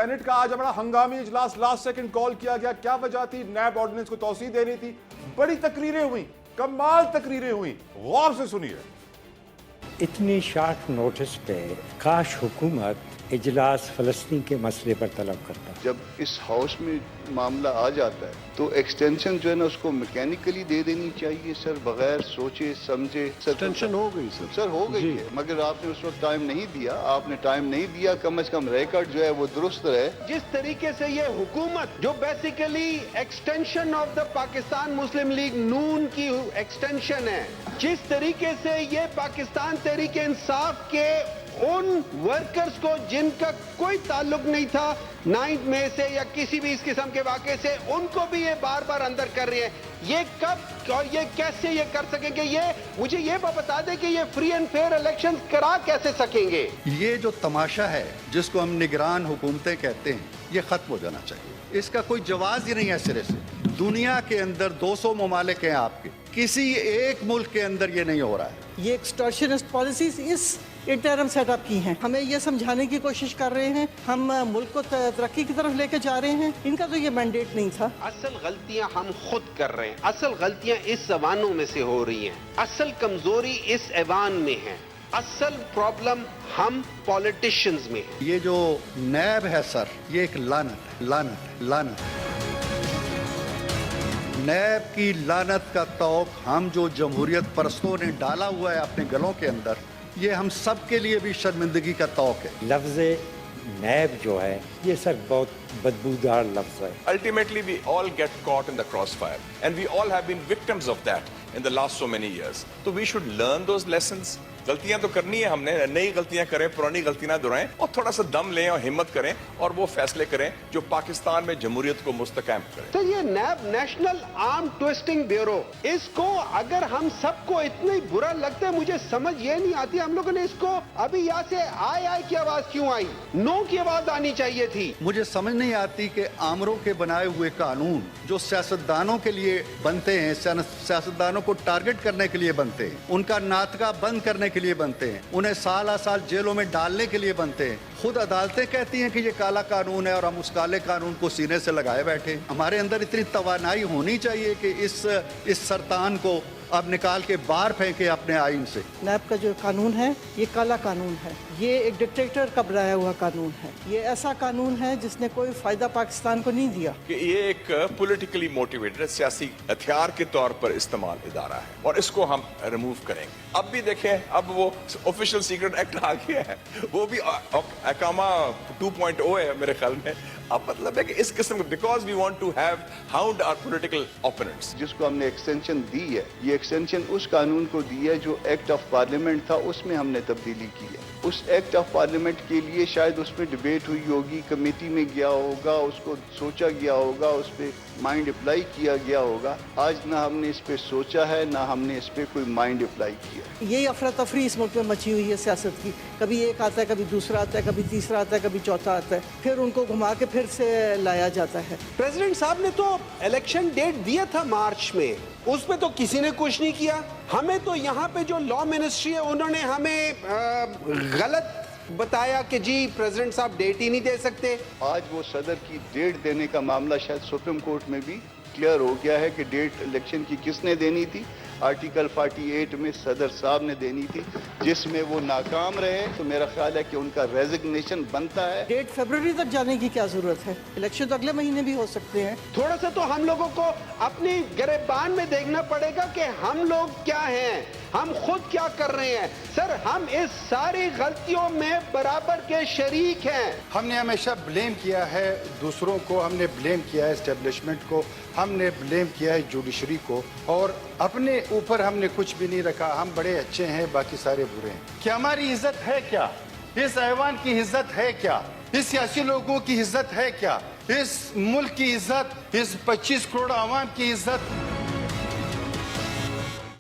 Saint کا آج بڑا ہنگامی اجلاس لاسٹ سیکنڈ کال کیا گیا. کیا وجہ تھی؟ نیب آرڈیننس کو توسیع دینی تھی. بڑی تقریریں ہوئیں, کمال تقریریں ہوئیں. غور سے سنیے. اتنی شارٹ نوٹس پہ کاش حکومت اجلاس فلسطین کے مسئلے پر طلب کرتا. جب اس ہاؤس میں معاملہ آ جاتا ہے تو ایکسٹینشن جو ہے نا اس کو میکینیکلی دے دینی چاہیے سر, بغیر سوچے سمجھے. ایکسٹینشن ہو گئی سر ہو گئی ہے, مگر آپ نے اس وقت ٹائم نہیں دیا. آپ نے ٹائم نہیں دیا, کم از کم ریکارڈ جو ہے وہ درست رہے. جس طریقے سے یہ حکومت جو basically extension of the Pakistan Muslim league نون کی ایکسٹینشن ہے, جس طریقے سے یہ پاکستان تحریک انصاف کے ان ورکرز کو جن کا کوئی تعلق نہیں تھا 9 مئی سے یا کسی بھی اس قسم کے واقعے سے, ان کو بھی یہ بار بار اندر کر رہے ہیں. یہ کب اور یہ کیسے یہ کر سکیں گے؟ یہ مجھے یہ بتا دیں کہ یہ فری اینڈ فیئر الیکشن کرا کیسے سکیں گے؟ یہ جو تماشا ہے جس کو ہم نگران حکومتیں کہتے ہیں, یہ ختم ہو جانا چاہیے. اس کا کوئی جواز ہی نہیں ہے سرے سے. دنیا کے اندر 200 ممالک ہیں آپ کے, کسی ایک ملک کے اندر یہ نہیں ہو رہا ہے. یہ ایکسٹارشنسٹ پالیسیز اس انٹرم سیٹ اپ کی ہیں. ہمیں یہ سمجھانے کی کوشش کر رہے ہیں ہم ملک کو ترقی کی طرف لے کے جا رہے ہیں. ان کا تو یہ مینڈیٹ نہیں تھا. اصل غلطیاں ہم خود کر رہے ہیں. اصل غلطیاں اس ایوانوں میں سے ہو رہی ہیں. اصل کمزوری اس ایوان میں ہے. اصل پرابلم ہم پولیٹیشنز میں ہیں. یہ جو نیب ہے سر, یہ ایک لعنت ہے, لعنت ہے, لعنت ہے. نیب کی لعنت کا طوق ہم جو جمہوریت پرستوں نے ڈالا ہوا ہے اپنے گلوں کے اندر, یہ ہم سب کے لیے بھی شرمندگی کا طوق ہے. لفظ نیب جو ہے یہ سر بہت بدبودار لفظ ہے. Ultimately we all get caught in the crossfire and we all have been victims of that in the last so many years. So we should learn those lessons. غلطیاں تو کرنی ہے ہم نے, نئی غلطیاں کریں, پرانی غلطیاں نہ دہرائیں, اور تھوڑا سا دم لیں اور ہمت کریں اور وہ فیصلے کریں جو پاکستان میں جمہوریت کو مستحکم کریں. تو یہ نیب نیشنل آرم ٹویسٹنگ بیورو, اس کو اگر ہم سب کو اتنا ہی برا لگتا ہے, مجھے سمجھ یہ نہیں آتی ہم لوگوں نے اس کو ابھی یہاں سے آئی کی آواز کیوں آئی, نو کی آواز آنی چاہیے تھی. مجھے سمجھ نہیں آتی کہ آمروں کے بنائے ہوئے قانون جو سیاستدانوں کے لیے بنتے ہیں, سیاستدانوں کو ٹارگٹ کرنے کے لیے بنتے ہیں, ان کا ناطقہ بند کرنے کے لیے بنتے ہیں, انہیں سالہ سال جیلوں میں ڈالنے کے لیے بنتے ہیں. خود عدالتیں کہتی ہیں کہ یہ کالا قانون ہے اور ہم اس کالے قانون کو سینے سے لگائے بیٹھے. ہمارے اندر اتنی توانائی ہونی چاہیے کہ اس سرطان کو اب نکال کے باہر پھینکے اپنے آئین سے. نیب کا جو قانون ہے یہ کالا قانون ہے. یہ ایک ڈکٹیٹر کا بنایا ہوا قانون ہے. یہ ایسا قانون ہے جس نے کوئی فائدہ پاکستان کو نہیں دیا. کہ یہ ایک پولیٹیکلی موٹیویٹڈ سیاسی ہتھیار کے طور پر استعمال ادارہ ہے اور اس کو ہم ریموو کریں گے. اب بھی دیکھیں, اب وہ آفیشیل سیکرٹ ایکٹ آ گیا ہے, وہ بھی اقامہ 2.0 ہے میرے خیال میں. اب مطلب ہے کہ اس قسم کے because we want to have hound our political opponents. جس کو ہم نے ایکسٹینشن دی ہے, یہ ایکسٹینشن اس قانون کو دی ہے جو ایکٹ آف پارلیمنٹ تھا, اس میں ہم نے تبدیلی کی ہے. اس ایکٹ آف پارلیمنٹ کے لیے شاید اس میں ڈبیٹ ہوئی ہوگی, کمیٹی میں گیا ہوگا, اس کو سوچا گیا ہوگا, اس پہ مائنڈ اپلائی کیا گیا ہوگا. آج نہ ہم نے اس پہ سوچا ہے, نہ ہم نے اس پہ کوئی مائنڈ اپلائی کیا. یہی افراتفری اس ملک میں مچی ہوئی ہے سیاست کی. کبھی ایک آتا ہے, کبھی دوسرا آتا ہے, کبھی تیسرا آتا ہے, کبھی چوتھا آتا ہے, پھر ان کو گھما کے پھر سے لایا جاتا ہے. پریزیڈنٹ صاحب نے تو الیکشن ڈیٹ دیا تھا مارچ میں, اس پہ تو کسی نے کچھ نہیں کیا. ہمیں تو یہاں پہ جو لا منسٹری ہے انہوں نے ہمیں غلط بتایا کہ جی پریزیڈنٹ صاحب ڈیٹ ہی نہیں دے سکتے. آج وہ صدر کی ڈیٹ دینے کا معاملہ شاید سپریم کورٹ میں بھی کلیئر ہو گیا ہے کہ ڈیٹ الیکشن کی کس نے دینی تھی. آرٹیکل 48 میں صدر صاحب نے دینی تھی, جس میں وہ ناکام رہے. تو میرا خیال ہے کہ ان کا ریزگنیشن بنتا ہے. ڈیٹ فیبروری تک جانے کی کیا ضرورت ہے؟ الیکشن تو اگلے مہینے بھی ہو سکتے ہیں. تھوڑا سا تو ہم لوگوں کو اپنی گریبان میں دیکھنا پڑے گا کہ ہم لوگ کیا ہیں, ہم خود کیا کر رہے ہیں. سر ہم اس ساری غلطیوں میں برابر کے شریک ہیں. ہم نے ہمیشہ بلیم کیا ہے دوسروں کو, ہم نے بلیم کیا ہے اسٹیبلشمنٹ کو, ہم نے بلیم کیا ہے جوڈیشری کو, اور اپنے اوپر ہم نے کچھ بھی نہیں رکھا. ہم بڑے اچھے ہیں, باقی سارے برے ہیں. کیا ہماری عزت ہے کیا؟ اس ایوان کی عزت ہے کیا؟ اس سیاسی لوگوں کی عزت ہے کیا؟ اس ملک کی عزت, اس 25 کروڑ عوام کی عزت